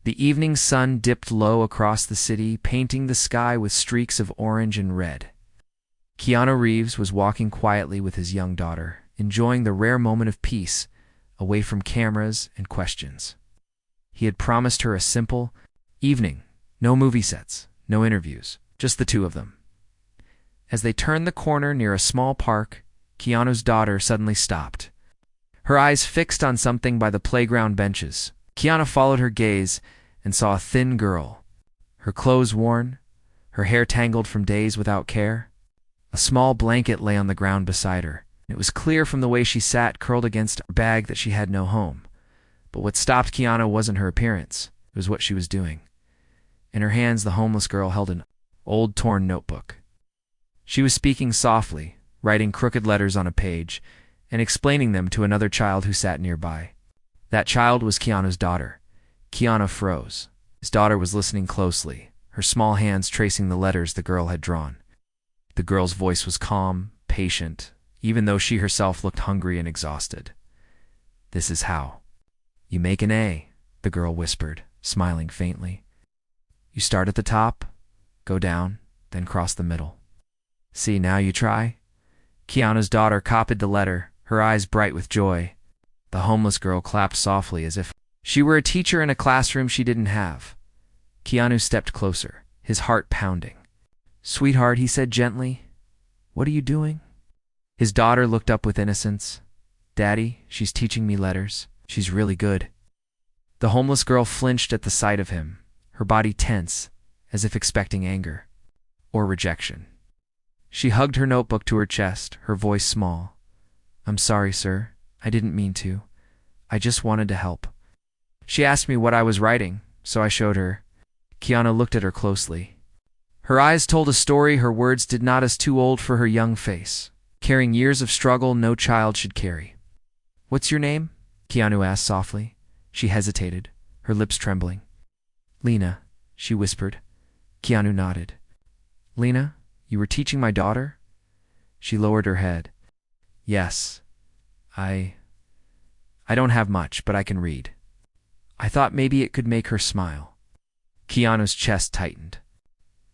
The evening sun dipped low across the city, painting the sky with streaks of orange and red. Keanu Reeves was walking quietly with his young daughter, enjoying the rare moment of peace, away from cameras and questions. He had promised her a simple evening, no movie sets, no interviews, just the two of them. As they turned the corner near a small park, Keanu's daughter suddenly stopped, her eyes fixed on something by the playground benches. Keanu followed her gaze and saw a thin girl, her clothes worn, her hair tangled from days without care. A small blanket lay on the ground beside her. It was clear from the way she sat curled against her bag that she had no home. But what stopped Keanu wasn't her appearance, it was what she was doing. In her hands, the homeless girl held an old, torn notebook. She was speaking softly, writing crooked letters on a page, and explaining them to another child who sat nearby. That child was Keanu's daughter. Keanu froze. His daughter was listening closely, her small hands tracing the letters the girl had drawn. The girl's voice was calm, patient, even though she herself looked hungry and exhausted. "This is how. You make an A," the girl whispered, smiling faintly. "You start at the top, go down, then cross the middle. See, now you try." Keanu's daughter copied the letter, her eyes bright with joy. The homeless girl clapped softly as if she were a teacher in a classroom she didn't have. Keanu stepped closer, his heart pounding. "Sweetheart," he said gently, "what are you doing?" His daughter looked up with innocence. "Daddy, she's teaching me letters. She's really good." The homeless girl flinched at the sight of him, her body tense, as if expecting anger or rejection. She hugged her notebook to her chest, her voice small. "I'm sorry, sir. I didn't mean to. I just wanted to help." She asked me what I was writing, so I showed her. Keanu looked at her closely. Her eyes told a story her words did not, as too old for her young face, carrying years of struggle no child should carry. "What's your name?" Keanu asked softly. She hesitated, her lips trembling. "Lena," she whispered. Keanu nodded. "Lena, you were teaching my daughter?" She lowered her head. "Yes. I don't have much, but I can read." I thought maybe it could make her smile. Keanu's chest tightened.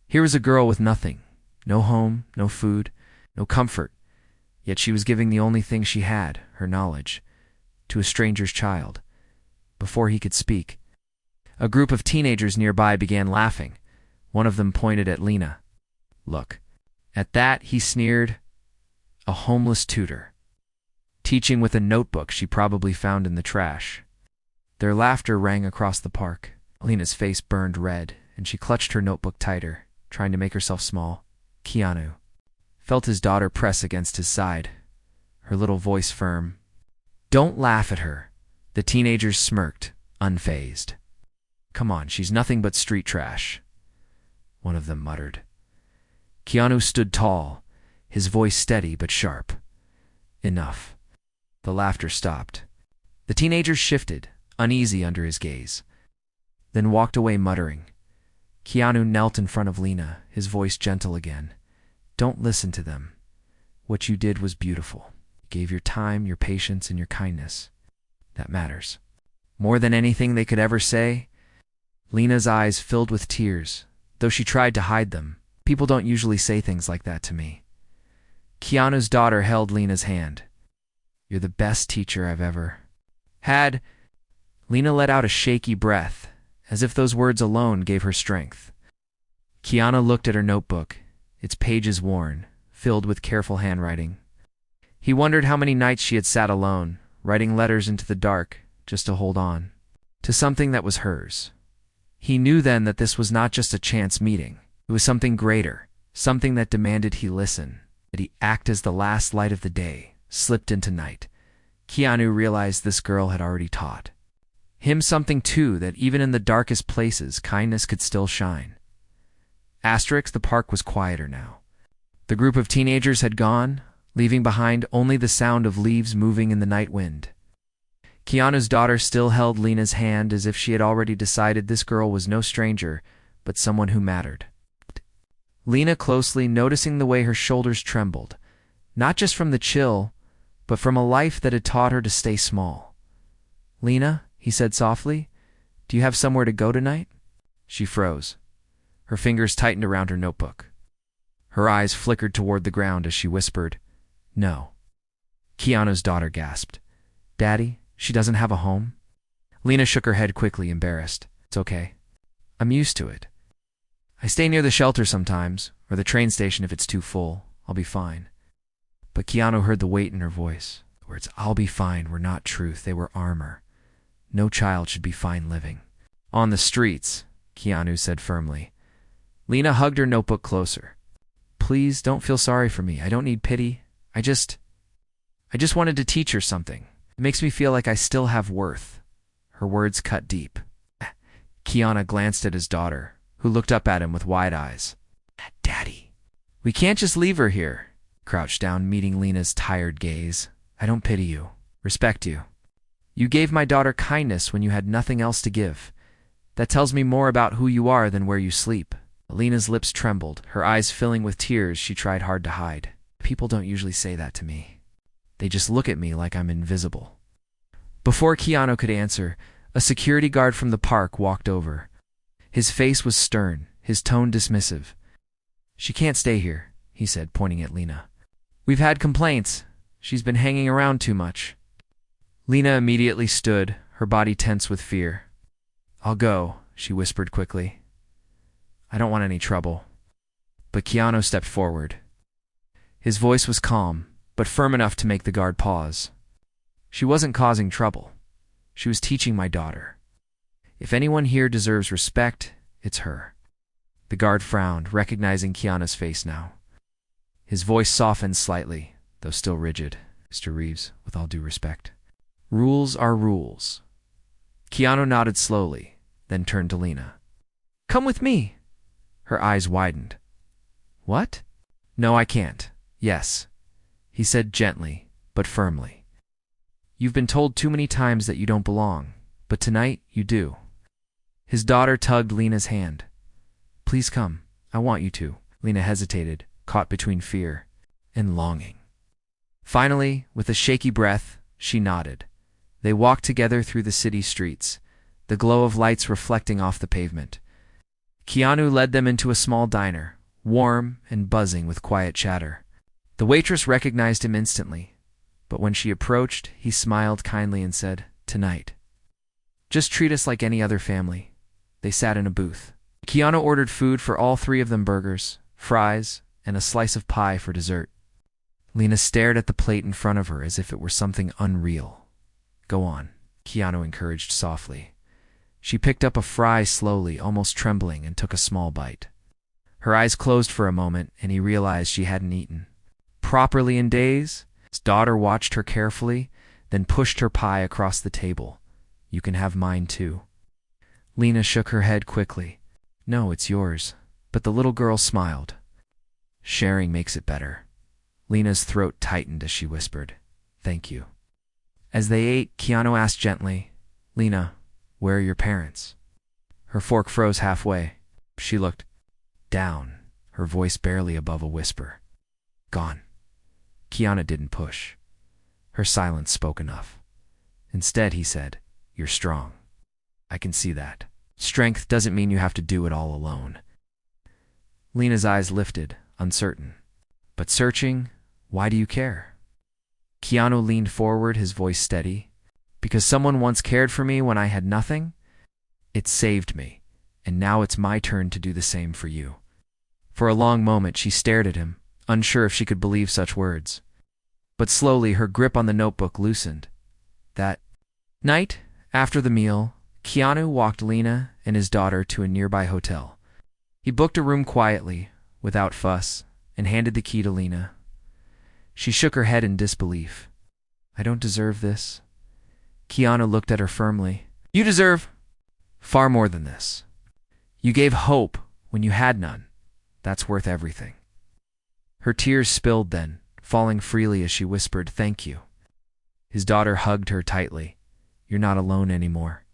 Here was a girl with nothing, no home, no food, no comfort, yet she was giving the only thing she had, her knowledge, to a stranger's child. Before he could speak, a group of teenagers nearby began laughing. One of them pointed at Lena. "Look." At that, he sneered. A homeless tutor, teaching with a notebook she probably found in the trash. Their laughter rang across the park. Lena's face burned red, and she clutched her notebook tighter, trying to make herself small. Keanu felt his daughter press against his side, her little voice firm. "Don't laugh at her." The teenagers smirked, unfazed. "Come on, she's nothing but street trash," one of them muttered. Keanu stood tall, his voice steady but sharp. "Enough." The laughter stopped. The teenagers shifted, uneasy under his gaze, then walked away muttering. Keanu knelt in front of Lena, his voice gentle again. "Don't listen to them. What you did was beautiful. You gave your time, your patience, and your kindness. That matters. More than anything they could ever say." Lena's eyes filled with tears, though she tried to hide them. "People don't usually say things like that to me." Keanu's daughter held Lena's hand. "You're the best teacher I've ever had." Lena let out a shaky breath, as if those words alone gave her strength. Keanu looked at her notebook, its pages worn, filled with careful handwriting. He wondered how many nights she had sat alone, writing letters into the dark, just to hold on to something that was hers. He knew then that this was not just a chance meeting. It was something greater, something that demanded he listen, that he act as the last light of the day slipped into night. Keanu realized this girl had already taught him something too, that even in the darkest places, kindness could still shine. The park was quieter now. The group of teenagers had gone, leaving behind only the sound of leaves moving in the night wind. Keanu's daughter still held Lena's hand, as if she had already decided this girl was no stranger, but someone who mattered. Lena closely, noticing the way her shoulders trembled, not just from the chill, but from a life that had taught her to stay small. "Lena," he said softly, Do you have somewhere to go tonight? She froze. Her fingers tightened around her notebook. Her eyes flickered toward the ground as she whispered, "No." Keanu's daughter gasped. "Daddy, she doesn't have a home?" Lena shook her head quickly, embarrassed. "It's okay. I'm used to it. I stay near the shelter sometimes, or the train station if it's too full. I'll be fine." But Keanu heard the weight in her voice. The words "I'll be fine" were not truth, they were armor. No child should be fine living on the streets, Keanu said firmly. Lena hugged her notebook closer. "Please don't feel sorry for me. I don't need pity. I just wanted to teach her something. It makes me feel like I still have worth." Her words cut deep. Keanu glanced at his daughter, who looked up at him with wide eyes. "Daddy." "We can't just leave her here." Crouched down, meeting Lena's tired gaze. "I don't pity you. Respect you. You gave my daughter kindness when you had nothing else to give. That tells me more about who you are than where you sleep." Lena's lips trembled, her eyes filling with tears she tried hard to hide. "People don't usually say that to me. They just look at me like I'm invisible." Before Keanu could answer, a security guard from the park walked over. His face was stern, his tone dismissive. "She can't stay here," he said, pointing at Lena. "We've had complaints. She's been hanging around too much." Lena immediately stood, her body tense with fear. "I'll go," she whispered quickly. "I don't want any trouble." But Keanu stepped forward. His voice was calm, but firm enough to make the guard pause. "She wasn't causing trouble. She was teaching my daughter. If anyone here deserves respect, it's her." The guard frowned, recognizing Keanu's face now. His voice softened slightly, though still rigid. "Mr. Reeves, with all due respect, rules are rules." Keanu nodded slowly, then turned to Lena. "Come with me." Her eyes widened. "What?" "No, I can't." "Yes," he said gently, but firmly. "You've been told too many times that you don't belong, but tonight you do." His daughter tugged Lena's hand. "Please come. I want you to." Lena hesitated, caught between fear and longing. Finally, with a shaky breath, she nodded. They walked together through the city streets, the glow of lights reflecting off the pavement. Keanu led them into a small diner, warm and buzzing with quiet chatter. The waitress recognized him instantly, but when she approached, he smiled kindly and said, "Tonight. Just treat us like any other family." They sat in a booth. Keanu ordered food for all three of them: burgers, fries, and a slice of pie for dessert. Lena stared at the plate in front of her as if it were something unreal. "Go on," Keanu encouraged softly. She picked up a fry slowly, almost trembling, and took a small bite. Her eyes closed for a moment, and he realized she hadn't eaten properly in days. His daughter watched her carefully, then pushed her pie across the table. "You can have mine too." Lena shook her head quickly. "No, it's yours." But the little girl smiled. "Sharing makes it better." Lena's throat tightened as she whispered, "Thank you." As they ate, Keanu asked gently, "Lena, where are your parents?" Her fork froze halfway. She looked down, her voice barely above a whisper. "Gone." Keanu didn't push. Her silence spoke enough. Instead, he said, "You're strong. I can see that. Strength doesn't mean you have to do it all alone." Lena's eyes lifted, uncertain. "But searching, why do you care?" Keanu leaned forward, his voice steady. "Because someone once cared for me when I had nothing. It saved me, and now it's my turn to do the same for you." For a long moment she stared at him, unsure if she could believe such words. But slowly her grip on the notebook loosened. That night, after the meal, Keanu walked Lena and his daughter to a nearby hotel. He booked a room quietly, without fuss, and handed the key to Lena. She shook her head in disbelief. "I don't deserve this." Keanu looked at her firmly. "You deserve far more than this. You gave hope when you had none. That's worth everything." Her tears spilled then, falling freely as she whispered, "Thank you." His daughter hugged her tightly. "You're not alone anymore."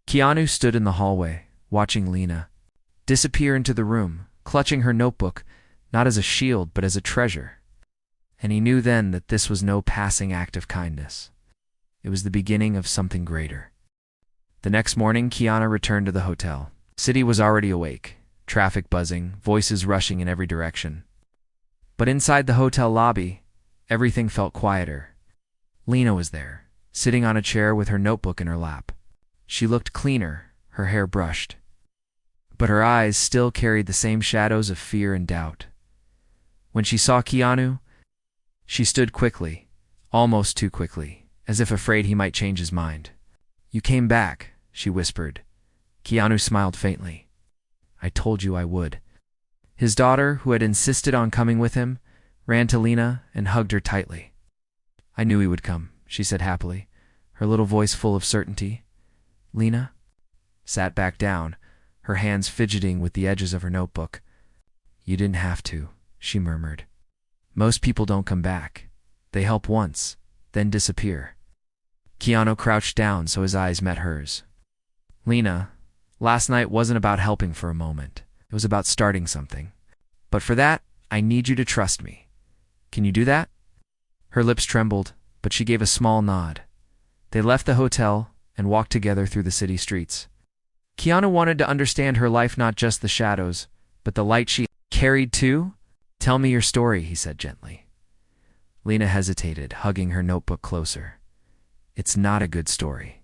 Keanu stood in the hallway, watching Lena disappear into the room, clutching her notebook, not as a shield but as a treasure. And he knew then that this was no passing act of kindness. It was the beginning of something greater. The next morning, Keanu returned to the hotel. City was already awake, traffic buzzing, voices rushing in every direction. But inside the hotel lobby, everything felt quieter. Lena was there, sitting on a chair with her notebook in her lap. She looked cleaner, her hair brushed. But her eyes still carried the same shadows of fear and doubt. When she saw Keanu, she stood quickly, almost too quickly, as if afraid he might change his mind. "You came back," she whispered. Keanu smiled faintly. "I told you I would." His daughter, who had insisted on coming with him, ran to Lena and hugged her tightly. "I knew he would come," she said happily, her little voice full of certainty. Lena sat back down, her hands fidgeting with the edges of her notebook. "You didn't have to," she murmured. "Most people don't come back. They help once, then disappear." Keanu crouched down so his eyes met hers. "Lena, last night wasn't about helping for a moment. It was about starting something. But for that, I need you to trust me. Can you do that?" Her lips trembled, but she gave a small nod. They left the hotel and walked together through the city streets. Keanu wanted to understand her life, not just the shadows, but the light she carried too. "Tell me your story," he said gently. Lena hesitated, hugging her notebook closer. "It's not a good story.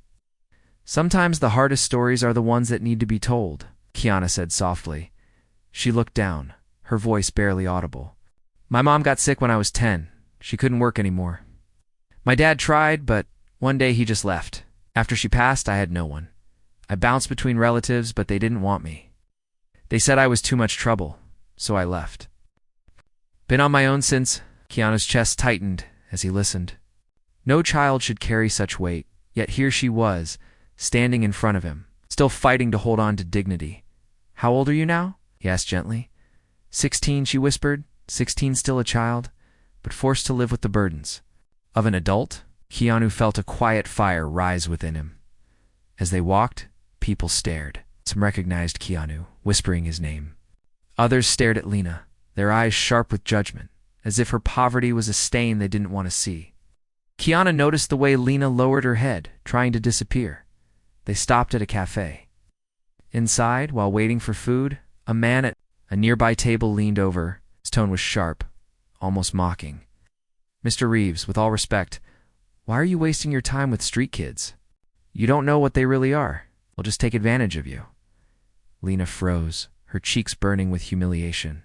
Sometimes the hardest stories are the ones that need to be told," Keanu said softly. She looked down, her voice barely audible. "My mom got sick when I was 10. She couldn't work anymore. My dad tried, but one day he just left. After she passed, I had no one. I bounced between relatives, but they didn't want me. They said I was too much trouble, so I left. Been on my own since." Keanu's chest tightened as he listened. No child should carry such weight, yet here she was, standing in front of him, still fighting to hold on to dignity. "How old are you now?" he asked gently. 16, she whispered. 16, still a child, but forced to live with the burdens of an adult. Keanu felt a quiet fire rise within him. As they walked, people stared. Some recognized Keanu, whispering his name. Others stared at Lena, their eyes sharp with judgment, as if her poverty was a stain they didn't want to see. Keanu noticed the way Lena lowered her head, trying to disappear. They stopped at a cafe. Inside, while waiting for food, a man at a nearby table leaned over. His tone was sharp, almost mocking. "Mr. Reeves, with all respect, why are you wasting your time with street kids? You don't know what they really are. They'll just take advantage of you." Lena froze, her cheeks burning with humiliation.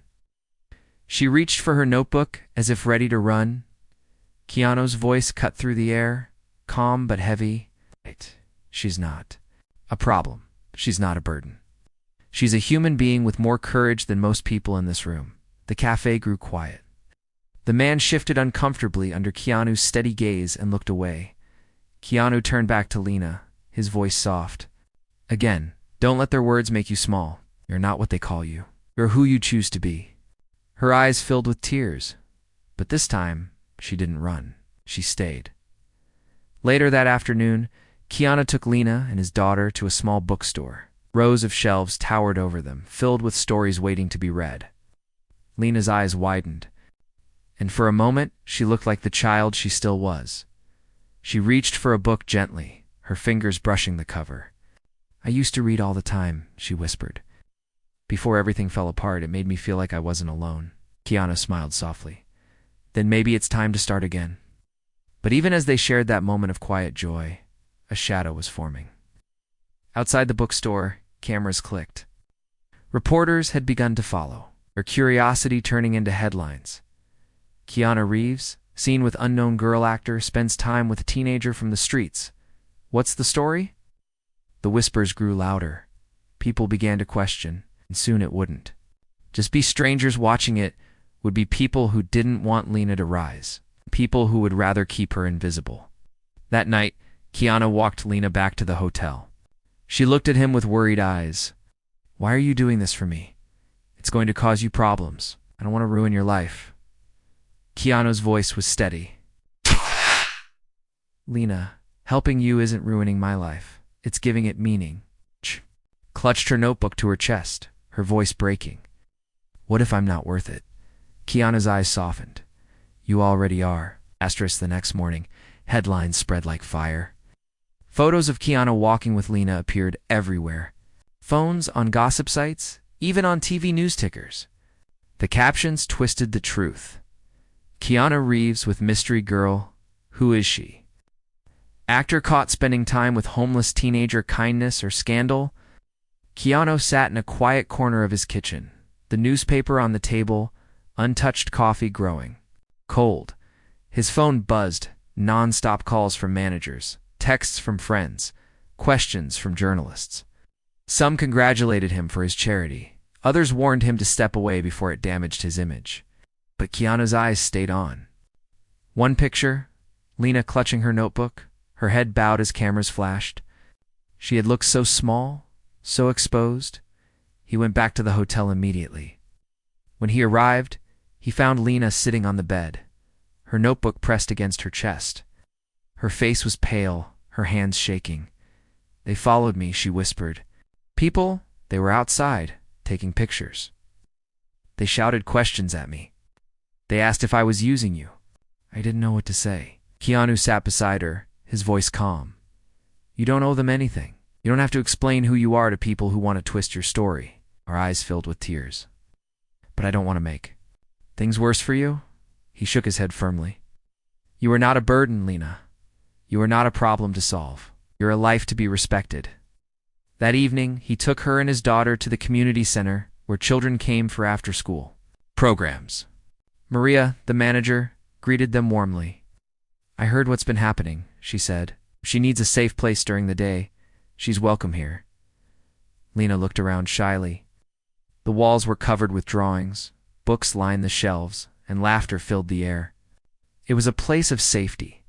She reached for her notebook as if ready to run. Keanu's voice cut through the air, calm but heavy. "She's not a problem. She's not a burden. She's a human being with more courage than most people in this room." The cafe grew quiet. The man shifted uncomfortably under Keanu's steady gaze and looked away. Keanu turned back to Lena, his voice soft. "Again, don't let their words make you small. You're not what they call you. You're who you choose to be." Her eyes filled with tears, but this time she didn't run. She stayed. Later that afternoon, Keanu took Lena and his daughter to a small bookstore. Rows of shelves towered over them, filled with stories waiting to be read. Lena's eyes widened, and for a moment she looked like the child she still was. She reached for a book gently, her fingers brushing the cover. "I used to read all the time," she whispered. "Before everything fell apart, it made me feel like I wasn't alone." Keanu smiled softly. "Then maybe it's time to start again." But even as they shared that moment of quiet joy, a shadow was forming. Outside the bookstore, cameras clicked. Reporters had begun to follow, their curiosity turning into headlines. "Keanu Reeves, seen with unknown girl actor, spends time with a teenager from the streets. What's the story?" The whispers grew louder. People began to question, and soon it wouldn't just be strangers watching. It would be people who didn't want Lena to rise, people who would rather keep her invisible. That night, Keanu walked Lena back to the hotel. She looked at him with worried eyes. "Why are you doing this for me? It's going to cause you problems. I don't want to ruin your life." Keanu's voice was steady. "Lena, helping you isn't ruining my life. It's giving it meaning." Clutched her notebook to her chest, her voice breaking. "What if I'm not worth it?" Keanu's eyes softened. "You already are." The next morning, headlines spread like fire. Photos of Keanu walking with Lena appeared everywhere. Phones, on gossip sites, even on TV news tickers. The captions twisted the truth. Keanu Reeves with mystery girl. Who is she? Actor caught spending time with homeless teenager. Kindness or scandal? Keanu sat in a quiet corner of his kitchen, the newspaper on the table, untouched coffee growing. Cold. His phone buzzed, non-stop calls from managers, texts from friends, questions from journalists. Some congratulated him for his charity. Others warned him to step away before it damaged his image. But Keanu's eyes stayed on. One picture, Lena clutching her notebook, her head bowed as cameras flashed. She had looked so small, so exposed. He went back to the hotel immediately. When he arrived, he found Lena sitting on the bed, her notebook pressed against her chest. Her face was pale, her hands shaking. "They followed me," she whispered. "People, they were outside, taking pictures. They shouted questions at me. They asked if I was using you." I didn't know what to say. Keanu sat beside her, his voice calm. "You don't owe them anything. You don't have to explain who you are to people who want to twist your story." Our eyes filled with tears. "But I don't want to make things worse for you." He shook his head firmly. "You are not a burden, Lena. You are not a problem to solve. You're a life to be respected." That evening, he took her and his daughter to the community center where children came for after-school programs. Maria, the manager, greeted them warmly. "I heard what's been happening," she said. "If she needs a safe place during the day, she's welcome here." Lena looked around shyly. The walls were covered with drawings, books lined the shelves, and laughter filled the air. It was a place of safety,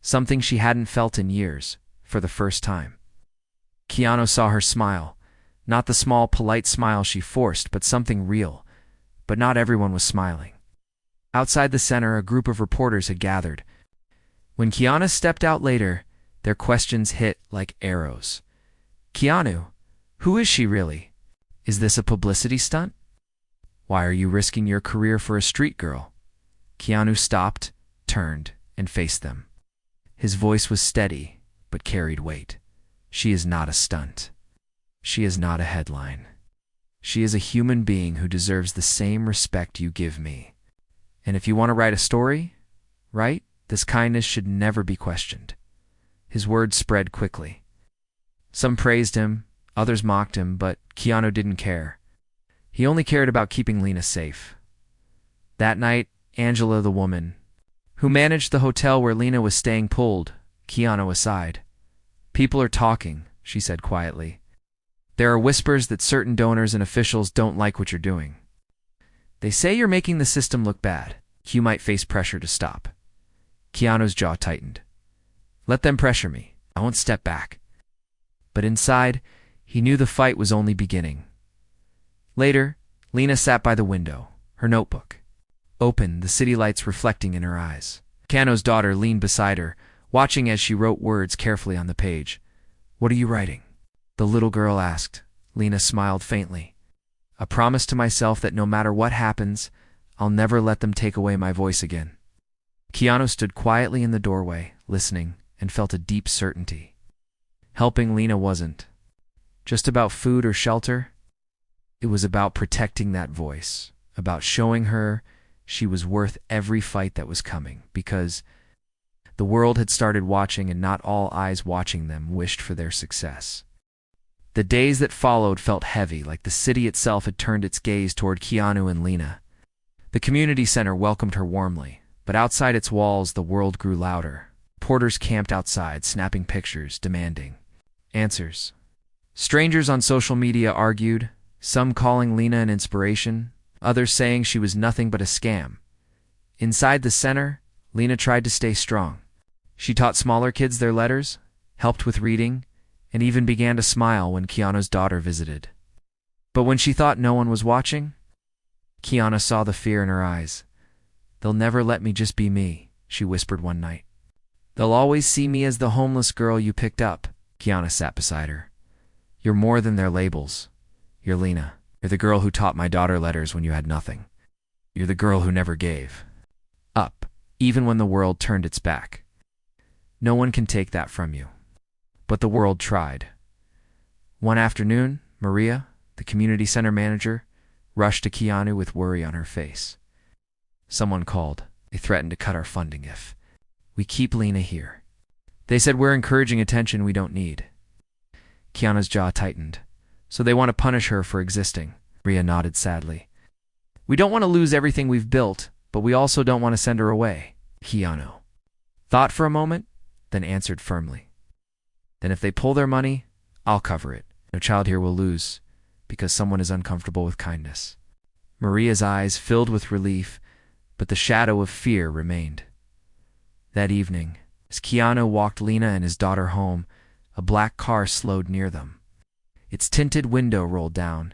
something she hadn't felt in years, for the first time. Keanu saw her smile, not the small, polite smile she forced, but something real. But not everyone was smiling. Outside the center, a group of reporters had gathered. When Keanu stepped out later, their questions hit like arrows. "Keanu, who is she really? Is this a publicity stunt? Why are you risking your career for a street girl?" Keanu stopped, turned, and faced them. His voice was steady, but carried weight. "She is not a stunt. She is not a headline. She is a human being who deserves the same respect you give me. And if you want to write a story, right, this kindness should never be questioned." His words spread quickly. Some praised him, others mocked him, but Keanu didn't care. He only cared about keeping Lena safe. That night, Angela, the woman who managed the hotel where Lena was staying, pulled Keanu aside. "People are talking," she said quietly. "There are whispers that certain donors and officials don't like what you're doing. They say you're making the system look bad. You might face pressure to stop." Keanu's jaw tightened. "Let them pressure me. I won't step back." But inside, he knew the fight was only beginning. Later, Lena sat by the window, her notebook open, the city lights reflecting in her eyes. Keanu's daughter leaned beside her, watching as she wrote words carefully on the page. "What are you writing?" the little girl asked. Lena smiled faintly. "A promise to myself that no matter what happens, I'll never let them take away my voice again." Keanu stood quietly in the doorway, listening, and felt a deep certainty. Helping Lena wasn't just about food or shelter. It was about protecting that voice, about showing her she was worth every fight that was coming, because the world had started watching, and not all eyes watching them wished for their success. The days that followed felt heavy, like the city itself had turned its gaze toward Keanu and Lena. The community center welcomed her warmly, but outside its walls the world grew louder. Porters camped outside, snapping pictures, demanding answers. Strangers on social media argued, some calling Lena an inspiration, others saying she was nothing but a scam. Inside the center, Lena tried to stay strong. She taught smaller kids their letters, helped with reading, and even began to smile when Keanu's daughter visited. But when she thought no one was watching, Keanu saw the fear in her eyes. "They'll never let me just be me," she whispered one night. "They'll always see me as the homeless girl you picked up." Keanu sat beside her. "You're more than their labels. You're Lena. You're the girl who taught my daughter letters when you had nothing. You're the girl who never gave up, even when the world turned its back. No one can take that from you." but the world tried. One afternoon, Maria, the community center manager, rushed to Keanu with worry on her face. Someone called. They threatened to cut our funding if we keep Lena here. They said we're encouraging attention we don't need. Keanu's jaw tightened. So they want to punish her for existing. Maria nodded sadly. We don't want to lose everything we've built, but we also don't want to send her away. Keanu thought for a moment, then answered firmly. Then if they pull their money, I'll cover it. No child here will lose, because someone is uncomfortable with kindness. Maria's eyes filled with relief, but the shadow of fear remained. That evening, as Keanu walked Lena and his daughter home, a black car slowed near them. Its tinted window rolled down,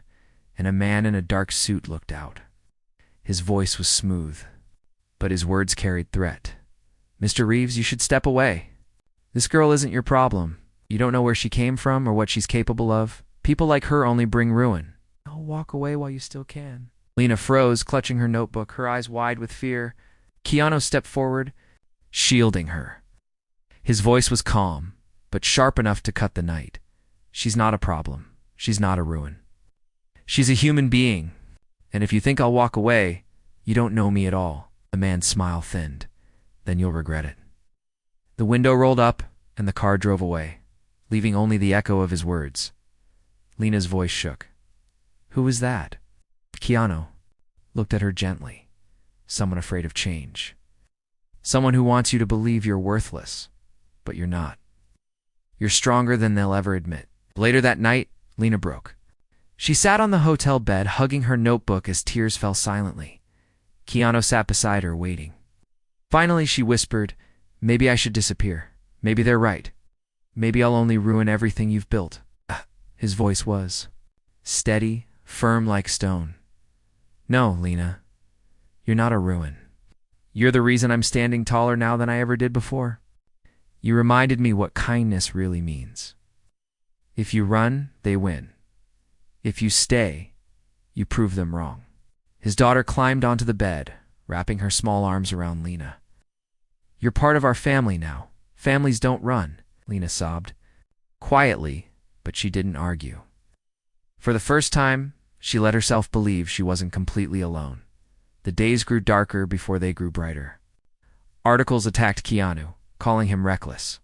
and a man in a dark suit looked out. His voice was smooth, but his words carried threat. Mr. Reeves, you should step away. This girl isn't your problem. You don't know where she came from or what she's capable of. People like her only bring ruin. Oh, walk away while you still can. Lena froze, clutching her notebook, her eyes wide with fear. Keanu stepped forward, shielding her. His voice was calm, but sharp enough to cut the night. She's not a problem. She's not a ruin. She's a human being, and if you think I'll walk away, you don't know me at all. The man's smile thinned. Then you'll regret it. The window rolled up, and the car drove away, leaving only the echo of his words. Lena's voice shook. Who was that? Keanu looked at her gently. Someone afraid of change. Someone who wants you to believe you're worthless, but you're not. You're stronger than they'll ever admit. Later that night, Lena broke. She sat on the hotel bed, hugging her notebook as tears fell silently. Keanu sat beside her, waiting. Finally, she whispered, maybe I should disappear. Maybe they're right. Maybe I'll only ruin everything you've built. His voice was steady, firm like stone. No, Lena, you're not a ruin. You're the reason I'm standing taller now than I ever did before. You reminded me what kindness really means. If you run, they win. If you stay, you prove them wrong. His daughter climbed onto the bed, wrapping her small arms around Lena. You're part of our family now. Families don't run, Lena sobbed. Quietly, but she didn't argue. For the first time, she let herself believe she wasn't completely alone. The days grew darker before they grew brighter. Articles attacked Keanu, calling him reckless.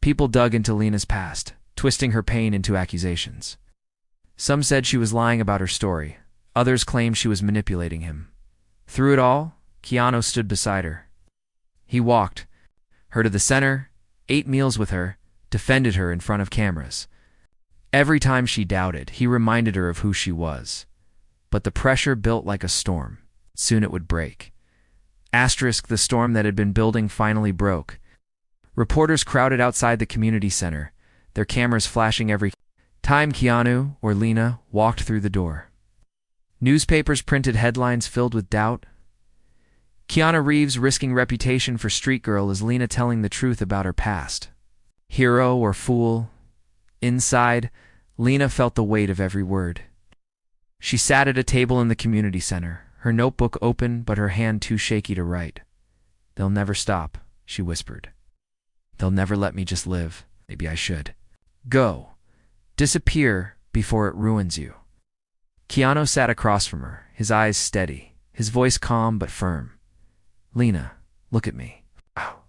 People dug into Lena's past, twisting her pain into accusations. Some said she was lying about her story. Others claimed she was manipulating him. Through it all, Keanu stood beside her. He walked her to the center, ate meals with her, defended her in front of cameras. Every time she doubted, he reminded her of who she was. But the pressure built like a storm. Soon it would break. The storm that had been building finally broke. Reporters crowded outside the community center, their cameras flashing every time Keanu or Lena walked through the door. Newspapers printed headlines filled with doubt. Keanu Reeves risking reputation for street girl as Lena telling the truth about her past. Hero or fool? Inside, Lena felt the weight of every word. She sat at a table in the community center, her notebook open but her hand too shaky to write. They'll never stop, she whispered. They'll never let me just live. Maybe I should. Go. Disappear before it ruins you. Keanu sat across from her, his eyes steady, his voice calm but firm. Lena, look at me. Wow.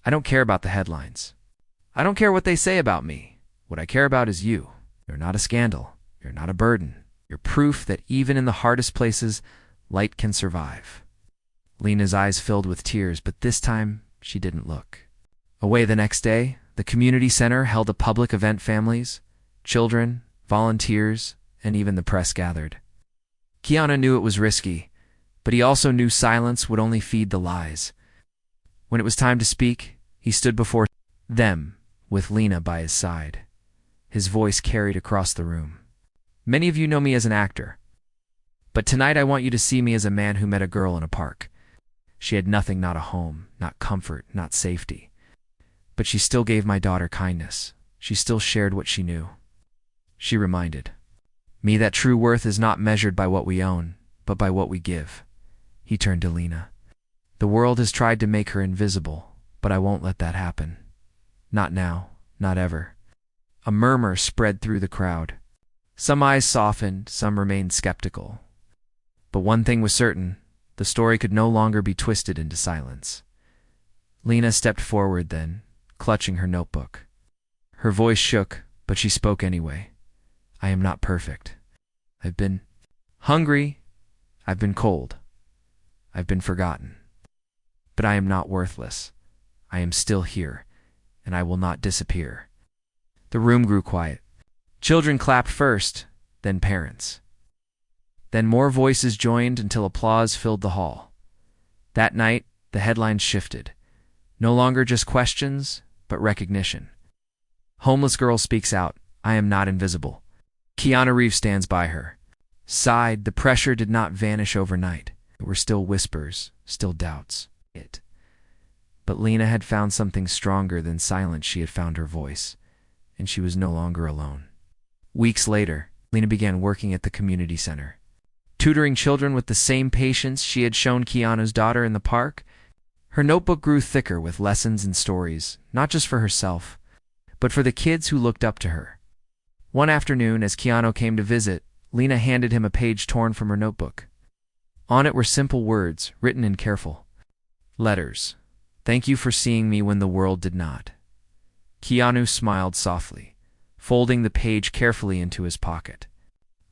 I don't care about the headlines. I don't care what they say about me. What I care about is you. You're not a scandal. You're not a burden. You're proof that even in the hardest places, light can survive. Lena's eyes filled with tears, but this time she didn't look. Away the next day, the community center held a public event. Families, children, volunteers, and even the press gathered. Keanu knew it was risky, but he also knew silence would only feed the lies. When it was time to speak, he stood before them, with Lena by his side. His voice carried across the room. Many of you know me as an actor, but tonight I want you to see me as a man who met a girl in a park. She had nothing, not a home, not comfort, not safety. But she still gave my daughter kindness. She still shared what she knew. She reminded me that true worth is not measured by what we own, but by what we give. He turned to Lena. The world has tried to make her invisible, but I won't let that happen. Not now, not ever. A murmur spread through the crowd. Some eyes softened, some remained skeptical. But one thing was certain, the story could no longer be twisted into silence. Lena stepped forward then, clutching her notebook. Her voice shook, but she spoke anyway. I am not perfect. I've been hungry. I've been cold. I've been forgotten. But I am not worthless. I am still here, and I will not disappear. The room grew quiet. Children clapped first, then parents. Then more voices joined until applause filled the hall. That night, the headlines shifted. No longer just questions, but recognition. Homeless girl speaks out, I am not invisible. Keanu Reeves stands by her. Sighed, the pressure did not vanish overnight. There were still whispers, still doubts. But Lena had found something stronger than silence. She had found her voice, and she was no longer alone. Weeks later, Lena began working at the community center. Tutoring children with the same patience she had shown Keanu's daughter in the park, her notebook grew thicker with lessons and stories, not just for herself, but for the kids who looked up to her. One afternoon, as Keanu came to visit, Lena handed him a page torn from her notebook. On it were simple words, written in careful letters. Thank you for seeing me when the world did not. Keanu smiled softly, folding the page carefully into his pocket.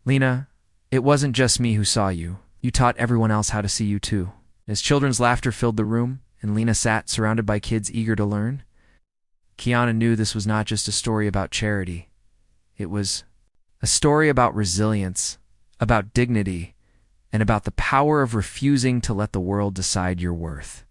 Lena, it wasn't just me who saw you. You taught everyone else how to see you too. As children's laughter filled the room, and Lena sat surrounded by kids eager to learn, Keanu knew this was not just a story about charity. It was a story about resilience, about dignity, and about the power of refusing to let the world decide your worth.